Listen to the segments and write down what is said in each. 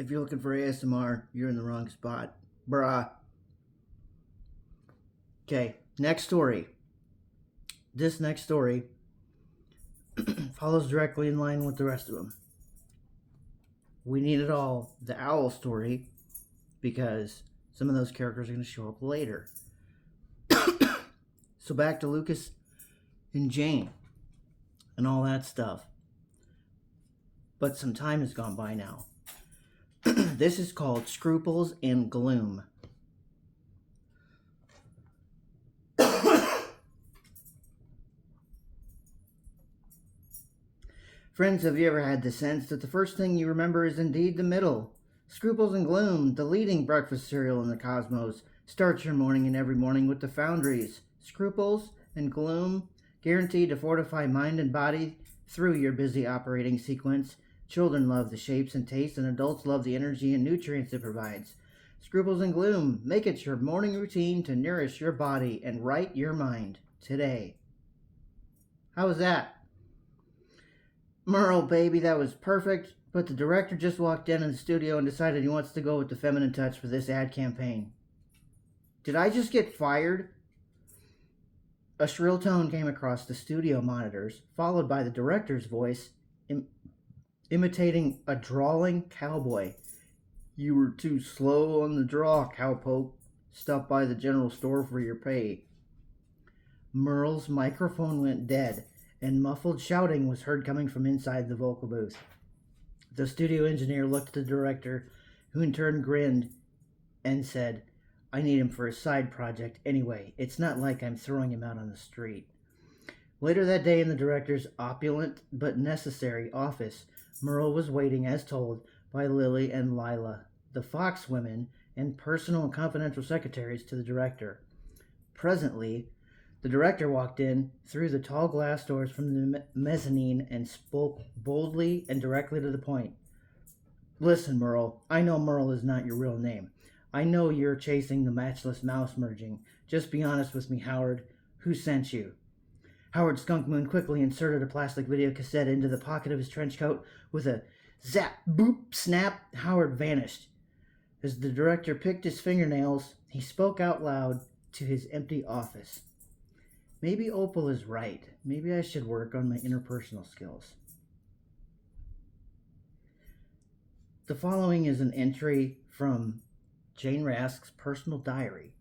If you're looking for ASMR, you're in the wrong spot. Bruh. Okay, next story. This next story follows directly in line with the rest of them. We need it all, the owl story, because some of those characters are going to show up later. So back to Lucas and Jane and all that stuff. But some time has gone by now. This is called Scruples and Gloom. Friends, have you ever had the sense that the first thing you remember is indeed the middle? Scruples and Gloom, the leading breakfast cereal in the cosmos. Start your morning and every morning with the Foundries. Scruples and Gloom, guaranteed to fortify mind and body through your busy operating sequence. Children love the shapes and tastes, and adults love the energy and nutrients it provides. Scruples and Gloom, make it your morning routine to nourish your body and right your mind today. How was that? Merle, baby, that was perfect, but the director just walked in the studio and decided he wants to go with the feminine touch for this ad campaign. Did I just get fired? A shrill tone came across the studio monitors, followed by the director's voice, imitating a drawling cowboy. You were too slow on the draw, cowpoke. Stop by the general store for your pay. Merle's microphone went dead, and muffled shouting was heard coming from inside the vocal booth. The studio engineer looked at the director, who in turn grinned and said, I need him for a side project anyway. It's not like I'm throwing him out on the street. Later that day in the director's opulent but necessary office, Merle was waiting as told by Lily and Lila, the Fox women and personal and confidential secretaries to the director. Presently, the director walked in through the tall glass doors from the mezzanine and spoke boldly and directly to the point. Listen, Merle, I know Merle is not your real name. I know you're chasing the matchless mouse merging. Just be honest with me, Howard. Who sent you? Howard Skunkmoon quickly inserted a plastic video cassette into the pocket of his trench coat. With a zap, boop, snap, Howard vanished. As the director picked his fingernails, he spoke out loud to his empty office. Maybe Opal is right. Maybe I should work on my interpersonal skills. The following is an entry from Jane Rask's personal diary.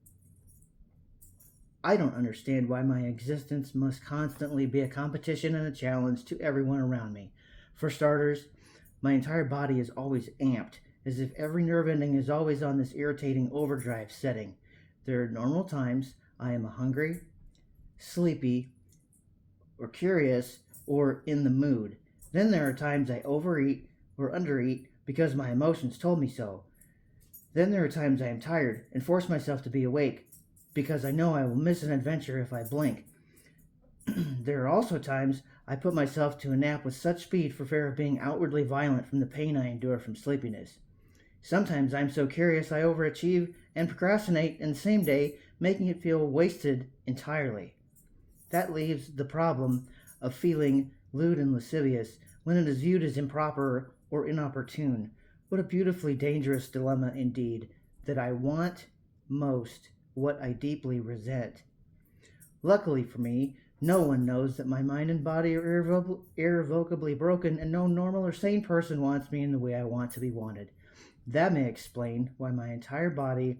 I don't understand why my existence must constantly be a competition and a challenge to everyone around me. For starters, my entire body is always amped, as if every nerve ending is always on this irritating overdrive setting. There are normal times I am hungry, sleepy, or curious, or in the mood. Then there are times I overeat or undereat because my emotions told me so. Then there are times I am tired and force myself to be awake because I know I will miss an adventure if I blink. There are also times I put myself to a nap with such speed for fear of being outwardly violent from the pain I endure from sleepiness. Sometimes I'm so curious I overachieve and procrastinate in the same day, making it feel wasted entirely. That leaves the problem of feeling lewd and lascivious when it is viewed as improper or inopportune. What a beautifully dangerous dilemma indeed, that I want most what I deeply resent. Luckily for me, no one knows that my mind and body are irrevocably broken, and no normal or sane person wants me in the way I want to be wanted. That may explain why my entire body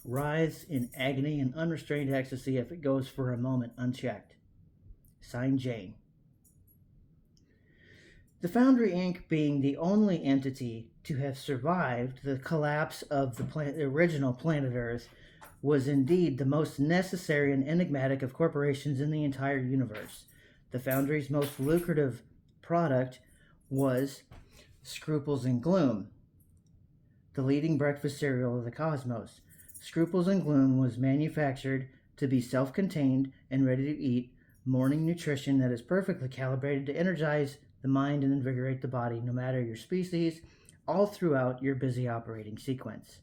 writhes in agony and unrestrained ecstasy if it goes for a moment unchecked. Signed, Jane. The Foundry Inc. being the only entity to have survived the collapse of the original planet Earth was indeed the most necessary and enigmatic of corporations in the entire universe. The Foundry's most lucrative product was Scruples and Gloom, the leading breakfast cereal of the cosmos. Scruples and Gloom was manufactured to be self-contained and ready to eat morning nutrition that is perfectly calibrated to energize the mind and invigorate the body, no matter your species, all throughout your busy operating sequence.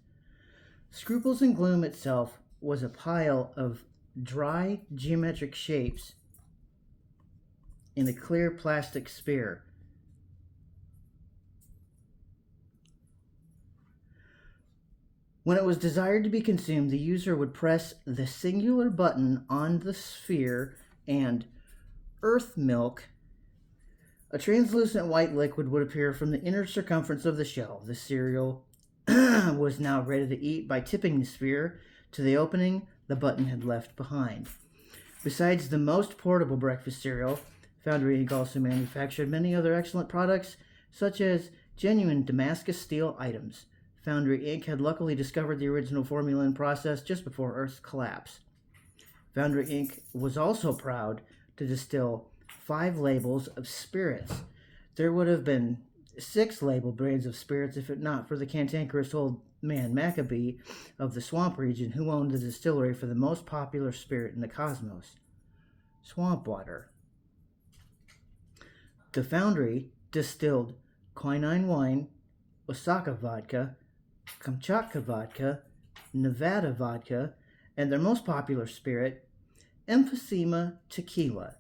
Scruples and Gloom itself was a pile of dry geometric shapes in a clear plastic sphere. When it was desired to be consumed, the user would press the singular button on the sphere and earth milk, a translucent white liquid, would appear from the inner circumference of the shell. The cereal was now ready to eat by tipping the sphere to the opening the button had left behind. Besides the most portable breakfast cereal, Foundry Inc. also manufactured many other excellent products, such as genuine Damascus steel items. Foundry Inc. had luckily discovered the original formula and process just before Earth's collapse. Foundry Inc. was also proud to distill 5 labels of spirits. There would have been 6 labeled brands of spirits if it not for the cantankerous old man Maccabee of the swamp region, who owned the distillery for the most popular spirit in the cosmos, swamp water. The foundry distilled quinine wine, Osaka vodka, Kamchatka vodka, Nevada vodka, and their most popular spirit, emphysema tequila,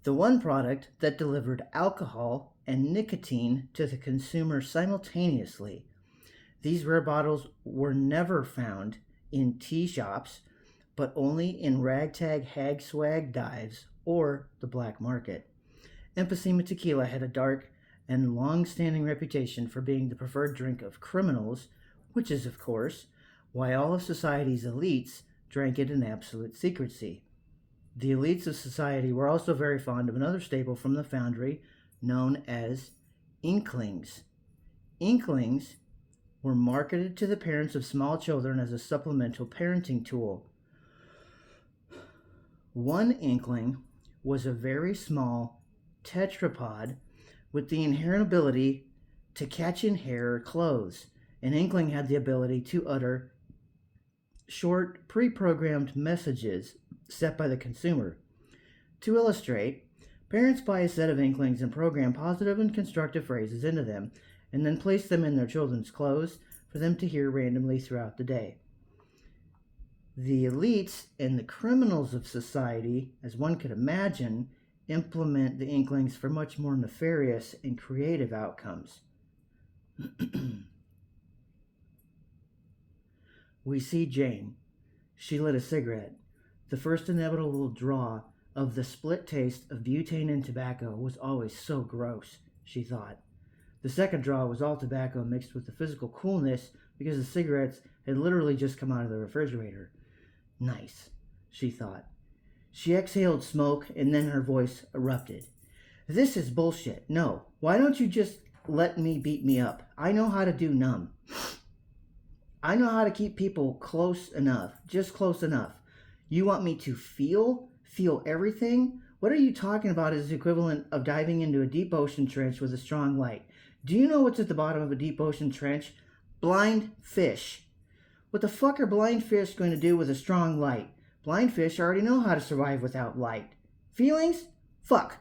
the one product that delivered alcohol and nicotine to the consumer simultaneously. These rare bottles were never found in tea shops, but only in ragtag hag swag dives or the black market. Emphysema tequila had a dark and long-standing reputation for being the preferred drink of criminals, which is, of course, why all of society's elites drank it in absolute secrecy. The elites of society were also very fond of another staple from the foundry known as inklings. Inklings were marketed to the parents of small children as a supplemental parenting tool. One inkling was a very small tetrapod with the inherent ability to catch in hair or clothes. An inkling had the ability to utter short, pre-programmed messages set by the consumer. To illustrate, parents buy a set of inklings and program positive and constructive phrases into them, and then place them in their children's clothes for them to hear randomly throughout the day. The elites and the criminals of society, as one could imagine, implement the inklings for much more nefarious and creative outcomes. We see Jane. She lit a cigarette. The first inevitable draw of the split taste of butane and tobacco was always so gross, she thought. The second draw was all tobacco mixed with the physical coolness because the cigarettes had literally just come out of the refrigerator. Nice, she thought. She exhaled smoke, and then her voice erupted. This is bullshit. No, why don't you just let me beat me up? I know how to do numb. I know how to keep people close enough, just close enough. You want me to feel everything? What are you talking about is the equivalent of diving into a deep ocean trench with a strong light. Do you know what's at the bottom of a deep ocean trench? Blind fish. What the fuck are blind fish going to do with a strong light? Blind fish already know how to survive without light. Feelings? Fuck.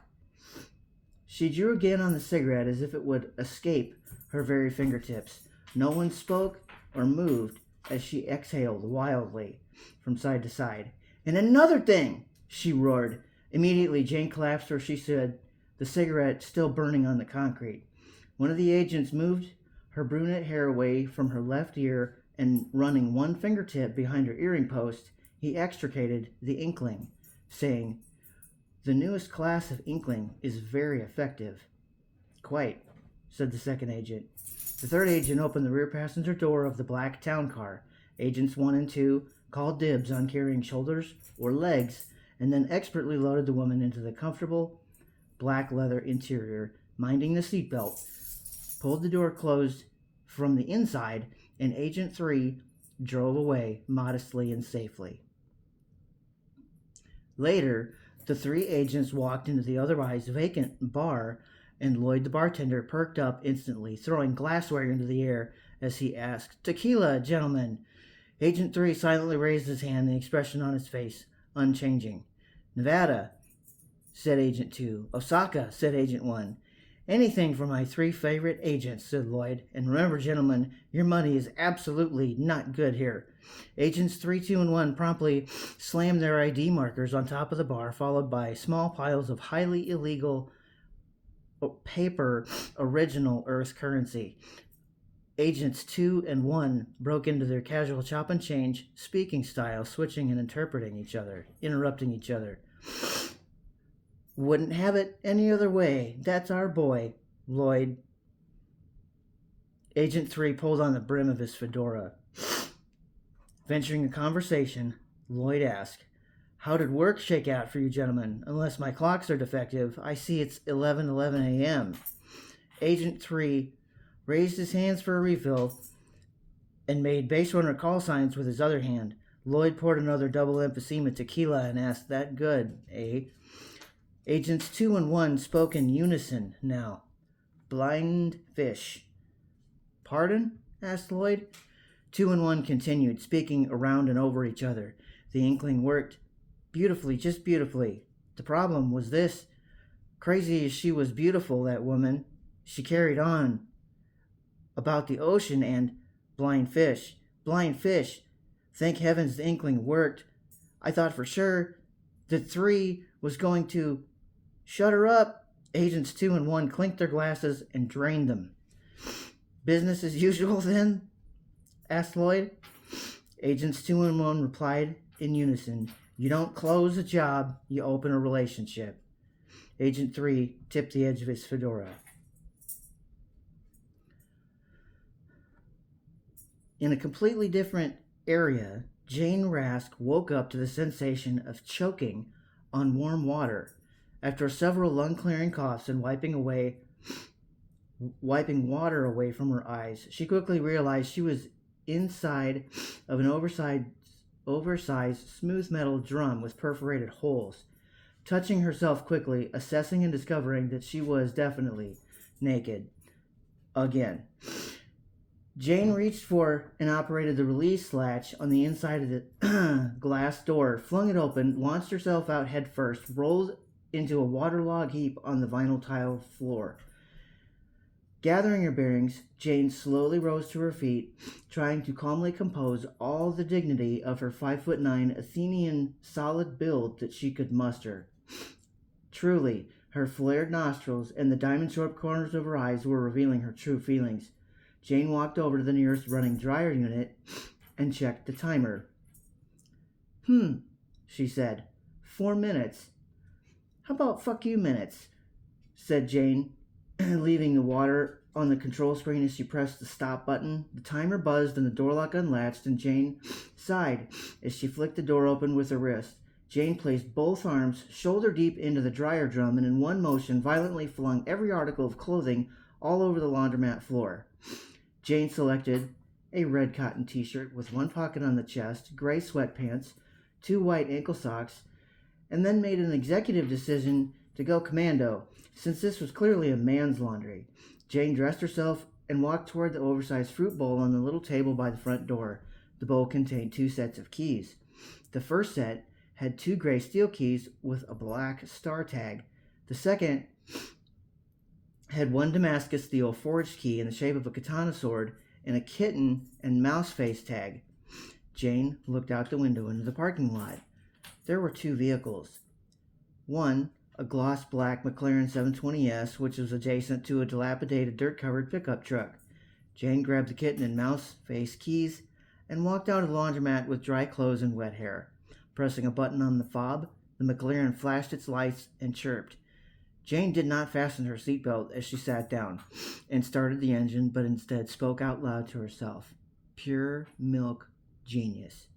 She drew again on the cigarette as if it would escape her very fingertips. No one spoke or moved as she exhaled wildly from side to side. And another thing, she roared. Immediately, Jane collapsed where she stood, the cigarette still burning on the concrete. One of the agents moved her brunette hair away from her left ear, and running one fingertip behind her earring post, he extricated the inkling, saying, "The newest class of inkling is very effective." "Quite," said the second agent. The third agent opened the rear passenger door of the black town car. Agents 1 and 2 called dibs on carrying shoulders or legs, and then expertly loaded the woman into the comfortable black leather interior, minding the seatbelt, pulled the door closed from the inside, and Agent 3 drove away modestly and safely. Later, the 3 agents walked into the otherwise vacant bar, and Lloyd the bartender perked up instantly, throwing glassware into the air as he asked, "Tequila, gentlemen." Agent 3 silently raised his hand, the expression on his face unchanging. "Nevada," said Agent 2. "Osaka," said Agent 1. "Anything for my 3 favorite agents," said Lloyd. "And remember, gentlemen, your money is absolutely not good here." Agents 3, 2, and 1 promptly slammed their ID markers on top of the bar, followed by small piles of highly illegal paper original Earth currency. Agents 2 and 1 broke into their casual chop and change speaking style, switching and interrupting each other. Wouldn't have it any other way. That's our boy, Lloyd. Agent 3 pulled on the brim of his fedora. Venturing a conversation, Lloyd asked, "How did work shake out for you gentlemen? Unless my clocks are defective, I see it's 11:11 a.m. Agent 3 raised his hands for a refill and made base runner call signs with his other hand. Lloyd poured another double emphysema tequila and asked, "That good, eh?" Agents 2 and 1 spoke in unison now. "Blind fish." "Pardon?" asked Lloyd. 2 and 1 continued, speaking around and over each other. The inkling worked beautifully, just beautifully. The problem was this. Crazy as she was beautiful, that woman, she carried on about the ocean and blind fish. Blind fish. Thank heavens the inkling worked. I thought for sure the 3 was going to shut her up. Agents 2 and 1 clinked their glasses and drained them. "Business as usual then?" asked Lloyd. Agents 2 and 1 replied in unison. "You don't close a job, you open a relationship." Agent 3 tipped the edge of his fedora. In a completely different area, Jane Rask woke up to the sensation of choking on warm water. After several lung-clearing coughs and wiping water away from her eyes, she quickly realized she was inside of an oversized smooth metal drum with perforated holes. Touching herself quickly, assessing and discovering that she was definitely naked. Again. Jane reached for and operated the release latch on the inside of the glass door, flung it open, launched herself out head first, rolled into a waterlogged heap on the vinyl tile floor. Gathering her bearings, Jane slowly rose to her feet, trying to calmly compose all the dignity of her 5'9" Athenian solid build that she could muster. Truly, her flared nostrils and the diamond-shaped corners of her eyes were revealing her true feelings. Jane walked over to the nearest running dryer unit and checked the timer. She said. 4 minutes. "How about fuck you minutes?" said Jane, leaving the water on the control screen as she pressed the stop button. The timer buzzed and the door lock unlatched, and Jane sighed as she flicked the door open with her wrist. Jane placed both arms shoulder deep into the dryer drum and in one motion violently flung every article of clothing all over the laundromat floor. Jane selected a red cotton t-shirt with one pocket on the chest, gray sweatpants, 2 white ankle socks, and then made an executive decision to go commando, since this was clearly a man's laundry. Jane dressed herself and walked toward the oversized fruit bowl on the little table by the front door. The bowl contained 2 sets of keys. The first set had 2 gray steel keys with a black star tag. The second had 1 Damascus steel forged key in the shape of a katana sword and a kitten and mouse face tag. Jane looked out the window into the parking lot. There were 2 vehicles. One, a gloss black McLaren 720S, which was adjacent to a dilapidated dirt-covered pickup truck. Jane grabbed the kitten and mouse face keys and walked out of the laundromat with dry clothes and wet hair. Pressing a button on the fob, the McLaren flashed its lights and chirped. Jane did not fasten her seatbelt as she sat down and started the engine, but instead spoke out loud to herself. Pure milk genius.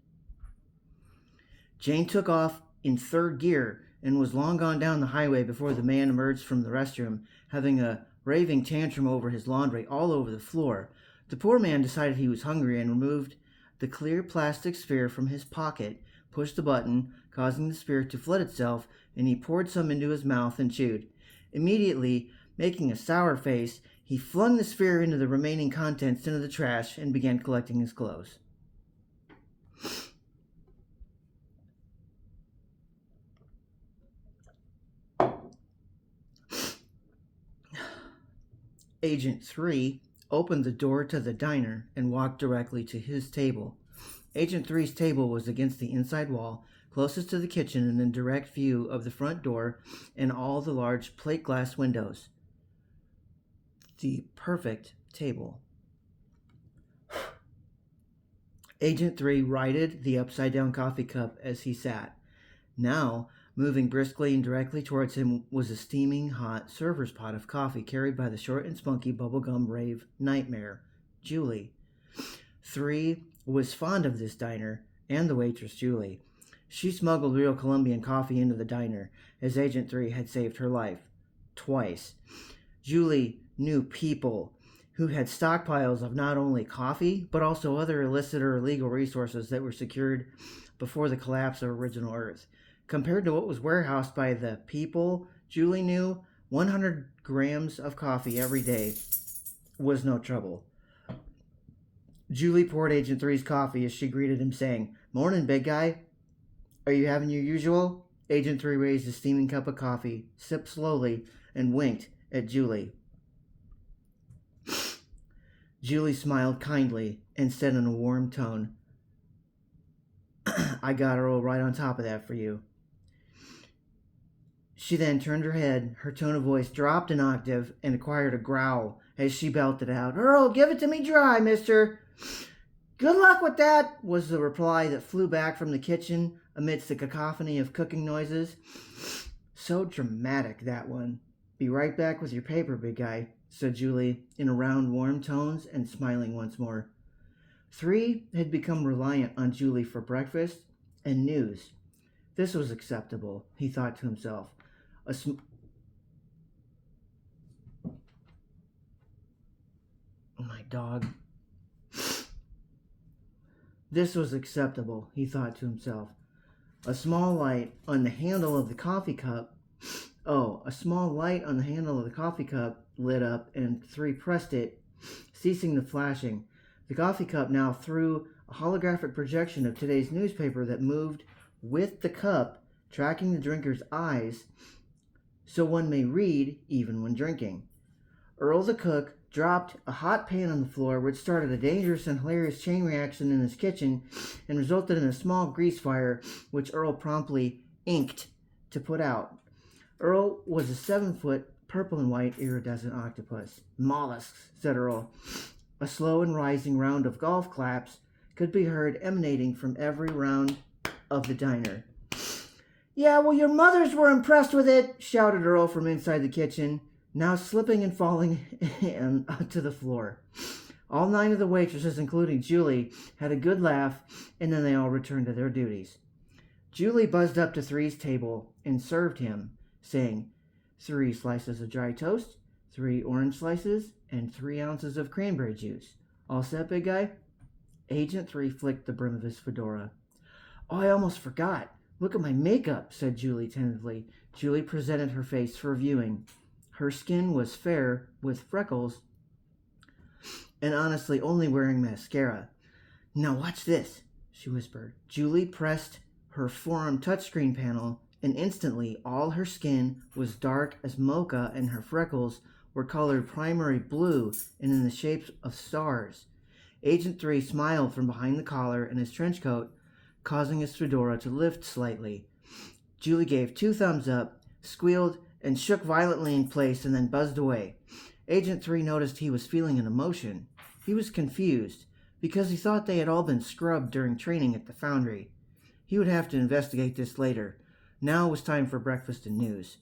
Jane took off in 3rd gear and was long gone down the highway before the man emerged from the restroom, having a raving tantrum over his laundry all over the floor. The poor man decided he was hungry and removed the clear plastic sphere from his pocket, pushed the button, causing the sphere to flood itself, and he poured some into his mouth and chewed. Immediately, making a sour face, he flung the sphere into the remaining contents into the trash and began collecting his clothes. Agent 3 opened the door to the diner and walked directly to his table. Agent 3's table was against the inside wall, closest to the kitchen and in direct view of the front door and all the large plate glass windows. The perfect table. Agent 3 righted the upside-down coffee cup as he sat. Now, moving briskly and directly towards him was a steaming hot server's pot of coffee carried by the short and spunky bubblegum rave nightmare, Julie. 3 was fond of this diner and the waitress, Julie. She smuggled real Colombian coffee into the diner, as Agent 3 had saved her life. Twice. Julie knew people who had stockpiles of not only coffee, but also other illicit or illegal resources that were secured before the collapse of original Earth. Compared to what was warehoused by the people Julie knew, 100 grams of coffee every day was no trouble. Julie poured Agent 3's coffee as she greeted him, saying, "Morning, big guy. Are you having your usual?" Agent 3 raised a steaming cup of coffee, sipped slowly, and winked at Julie. Julie smiled kindly and said in a warm tone, "I got Earl right on top of that for you." She then turned her head, her tone of voice dropped an octave, and acquired a growl as she belted out, "Earl, give it to me dry, mister." "Good luck with that," was the reply that flew back from the kitchen amidst the cacophony of cooking noises. "So dramatic, that one. Be right back with your paper, big guy," said Julie in around warm tones and smiling once more. 3 had become reliant on Julie for breakfast and news. This was acceptable, he thought to himself. My dog. This was acceptable, he thought to himself. A small light on the handle of the coffee cup. A small light on the handle of the coffee cup lit up, and 3 pressed it, ceasing the flashing. The coffee cup now threw a holographic projection of today's newspaper that moved with the cup, tracking the drinker's eyes, so one may read even when drinking. Earl the cook dropped a hot pan on the floor, which started a dangerous and hilarious chain reaction in his kitchen and resulted in a small grease fire, which Earl promptly inked to put out. Earl was a 7-foot purple and white iridescent octopus. "Mollusks," said Earl. A slow and rising round of golf claps could be heard emanating from every round of the diner. "Yeah, well, your mothers were impressed with it," shouted Earl from inside the kitchen, now slipping and falling to the floor. All 9 of the waitresses, including Julie, had a good laugh, and then they all returned to their duties. Julie buzzed up to 3's table and served him, saying, 3 slices of dry toast, 3 orange slices, and 3 ounces of cranberry juice. All set, big guy? Agent 3 flicked the brim of his fedora. "Oh, I almost forgot. Look at my makeup," said Julie tentatively. Julie presented her face for viewing. Her skin was fair, with freckles, and honestly only wearing mascara. "Now watch this," she whispered. Julie pressed her forearm touchscreen panel, and instantly all her skin was dark as mocha, and her freckles were colored primary blue and in the shapes of stars. Agent 3 smiled from behind the collar in his trench coat, causing his fedora to lift slightly. Julie gave 2 thumbs up, squealed, and shook violently in place, and then buzzed away. Agent 3 noticed he was feeling an emotion. He was confused, because he thought they had all been scrubbed during training at the foundry. He would have to investigate this later. Now it was time for breakfast and news.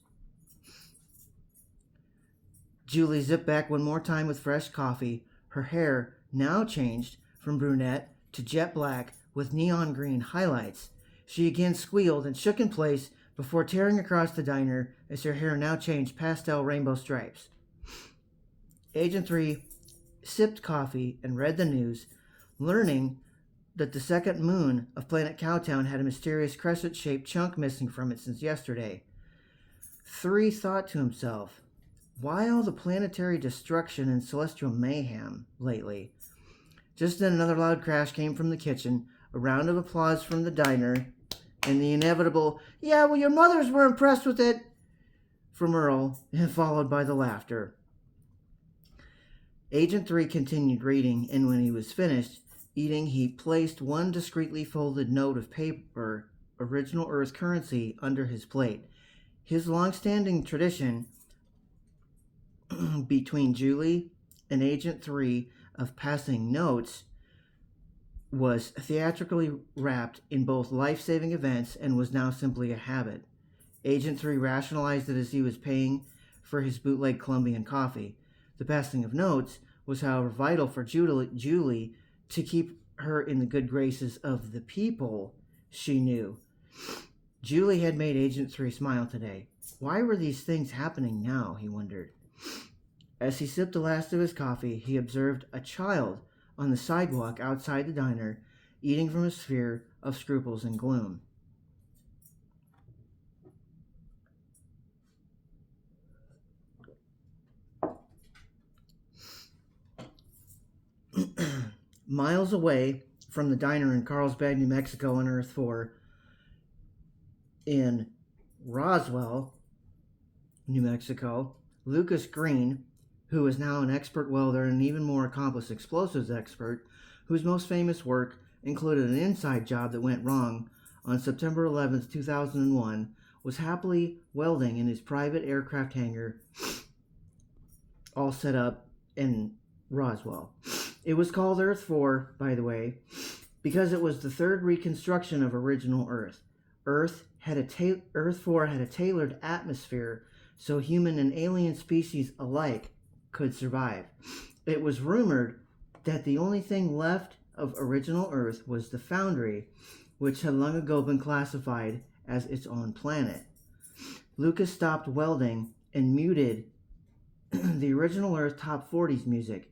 Julie zipped back one more time with fresh coffee. Her hair now changed from brunette to jet black with neon green highlights. She again squealed and shook in place before tearing across the diner as her hair now changed pastel rainbow stripes. Agent 3 sipped coffee and read the news, learning that the second moon of planet Cowtown had a mysterious crescent-shaped chunk missing from it since yesterday. 3 thought to himself, why all the planetary destruction and celestial mayhem lately? Just then another loud crash came from the kitchen, a round of applause from the diner, and the inevitable, "Yeah, well, your mothers were impressed with it," from Earl, followed by the laughter. Agent 3 continued reading, and when he was finished eating, he placed one discreetly folded note of paper, original Earth currency, under his plate. His long-standing tradition between Julie and Agent 3 of passing notes was theatrically wrapped in both life-saving events and was now simply a habit. Agent 3 rationalized it as he was paying for his bootleg Colombian coffee. The passing of notes was, however, vital for Julie to keep her in the good graces of the people she knew. Julie had made Agent 3 smile today. Why were these things happening now, he wondered. As he sipped the last of his coffee, he observed a child on the sidewalk outside the diner, eating from a sphere of Scruples and Gloom. Miles away from the diner in Carlsbad, New Mexico on Earth 4, in Roswell, New Mexico, Lucas Green, who is now an expert welder and an even more accomplished explosives expert, whose most famous work included an inside job that went wrong on September 11, 2001, was happily welding in his private aircraft hangar, all set up in Roswell. It was called Earth 4, by the way, because it was the third reconstruction of original Earth. Earth 4 had a tailored atmosphere so human and alien species alike could survive. It was rumored that the only thing left of original Earth was the Foundry, which had long ago been classified as its own planet. Lucas stopped welding and muted the original Earth Top 40s music.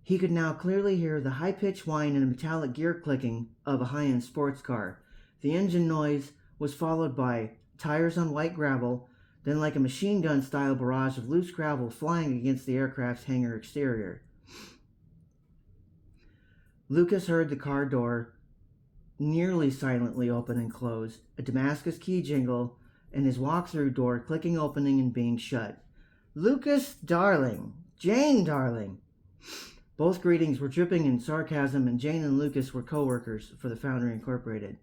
He could now clearly hear the high-pitched whine and metallic gear clicking of a high-end sports car. The engine noise was followed by tires on white gravel, then like a machine gun style barrage of loose gravel flying against the aircraft's hangar exterior. Lucas heard the car door nearly silently open and close, a Damascus key jingle, and his walk-through door clicking opening and being shut. "Lucas, darling! Jane, darling!" Both greetings were dripping in sarcasm, and Jane and Lucas were co-workers for the Foundry Incorporated.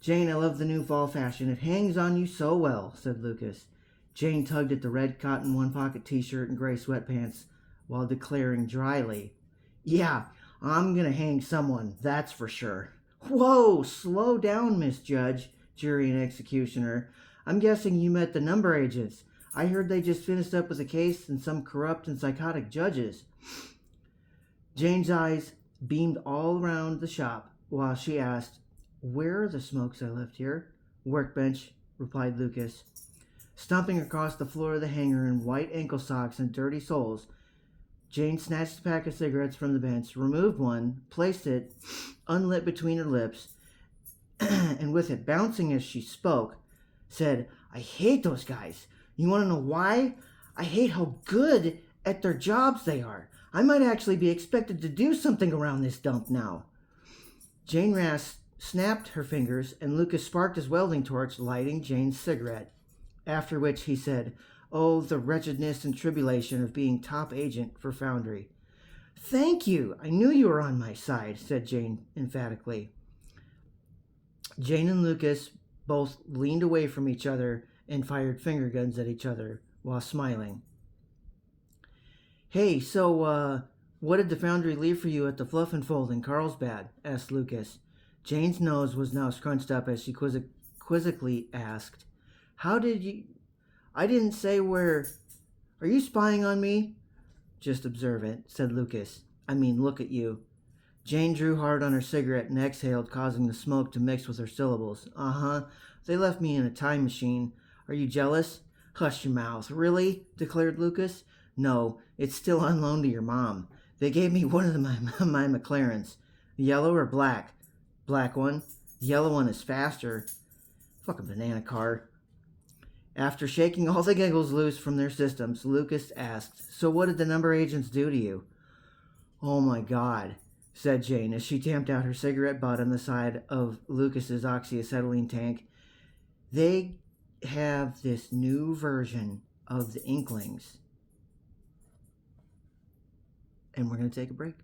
"Jane, I love the new fall fashion. It hangs on you so well," said Lucas. Jane tugged at the red cotton one-pocket t-shirt and gray sweatpants while declaring dryly, "Yeah, I'm gonna hang someone, that's for sure." "Whoa, slow down, Miss Judge, Jury and Executioner. I'm guessing you met the number agents. I heard they just finished up with a case and some corrupt and psychotic judges." Jane's eyes beamed all around the shop while she asked, "Where are the smokes I left here?" "Workbench," replied Lucas. Stomping across the floor of the hangar in white ankle socks and dirty soles, Jane snatched a pack of cigarettes from the bench, removed one, placed it unlit between her lips, and with it bouncing as she spoke, said, "I hate those guys. You want to know why? I hate how good at their jobs they are. I might actually be expected to do something around this dump now." Jane snapped her fingers, and Lucas sparked his welding torch, lighting Jane's cigarette. After which he said, "Oh, the wretchedness and tribulation of being top agent for Foundry." "Thank you. I knew you were on my side," said Jane emphatically. Jane and Lucas both leaned away from each other and fired finger guns at each other while smiling. "Hey, so, what did the Foundry leave for you at the Fluff and Fold in Carlsbad?" asked Lucas. Jane's nose was now scrunched up as she quizzically asked, "How did you... I didn't say where... Are you spying on me?" "Just observe it," said Lucas. "I mean, look at you." Jane drew hard on her cigarette and exhaled, causing the smoke to mix with her syllables. "Uh-huh. They left me in a time machine. Are you jealous?" "Hush your mouth." "Really?" declared Lucas. "No, it's still on loan to your mom. They gave me one of my McLarens. Yellow or black?" "Black one. The yellow one is faster." "Fucking banana car." After shaking all the giggles loose from their systems, Lucas asked, "So what did the number agents do to you?" "Oh my God," said Jane as she tamped out her cigarette butt on the side of Lucas's oxyacetylene tank. "They have this new version of the Inklings." And we're going to take a break.